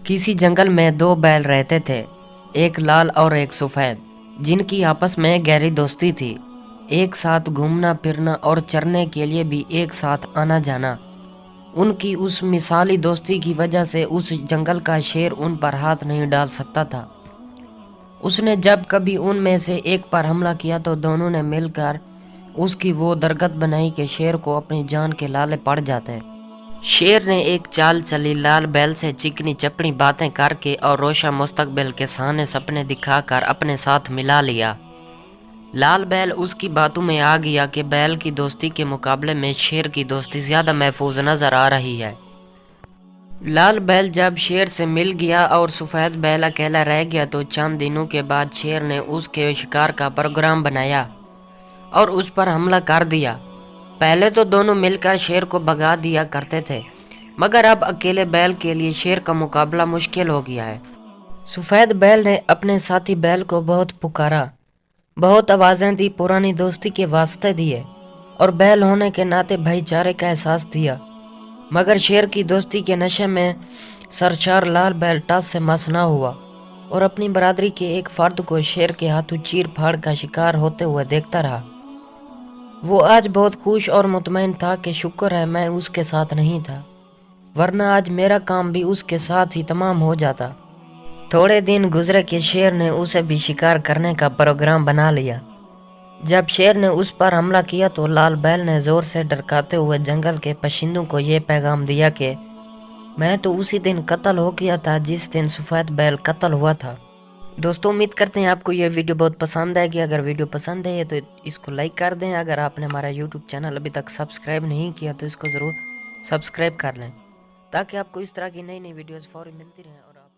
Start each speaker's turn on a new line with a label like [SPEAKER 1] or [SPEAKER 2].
[SPEAKER 1] किसी जंगल में दो बैल रहते थे, एक लाल और एक सफेद, जिनकी आपस में गहरी दोस्ती थी। एक साथ घूमना फिरना और चरने के लिए भी एक साथ आना जाना। उनकी उस मिसाली दोस्ती की वजह से उस जंगल का शेर उन पर हाथ नहीं डाल सकता था। उसने जब कभी उनमें से एक पर हमला किया तो दोनों ने मिलकर उसकी वो दरगत बनाई कि शेर को अपनी जान के लाले पड़ जाते। शेर ने एक चाल चली, लाल बैल से चिकनी चपड़ी बातें करके और रोशन मुस्तकबिल के सामने सपने दिखाकर अपने साथ मिला लिया। लाल बैल उसकी बातों में आ गया कि बैल की दोस्ती के मुकाबले में शेर की दोस्ती ज्यादा महफूज नजर आ रही है। लाल बैल जब शेर से मिल गया और सफेद बैल अकेला रह गया तो चंद दिनों के बाद शेर ने उसके शिकार का प्रोग्राम बनाया और उस पर हमला कर दिया। पहले तो दोनों मिलकर शेर को भगा दिया करते थे, मगर अब अकेले बैल के लिए शेर का मुकाबला मुश्किल हो गया है। सफेद बैल ने अपने साथी बैल को बहुत पुकारा, बहुत आवाजें दी, पुरानी दोस्ती के वास्ते दिए और बैल होने के नाते भाईचारे का एहसास दिया। मगर शेर की दोस्ती के नशे में सरशार लाल बैल टस से मस ना हुआ और अपनी बरादरी के एक फर्द को शेर के हाथों चीर फाड़ का शिकार होते हुए देखता रहा। वो आज बहुत खुश और मुतमईन था कि शुक्र है मैं उसके साथ नहीं था, वरना आज मेरा काम भी उसके साथ ही तमाम हो जाता। थोड़े दिन गुजरे कि शेर ने उसे भी शिकार करने का प्रोग्राम बना लिया। जब शेर ने उस पर हमला किया तो लाल बैल ने जोर से डरकाते हुए जंगल के बाशिंदों को यह पैगाम दिया कि मैं तो उसी दिन कत्ल हो गया था जिस दिन सफेद बैल कत्ल हुआ था। दोस्तों, उम्मीद करते हैं आपको यह वीडियो बहुत पसंद आएगी। अगर वीडियो पसंद है तो इसको लाइक कर दें। अगर आपने हमारा यूट्यूब चैनल अभी तक सब्सक्राइब नहीं किया तो इसको ज़रूर सब्सक्राइब कर लें, ताकि आपको इस तरह की नई नई वीडियोस फौरन मिलती रहें और आप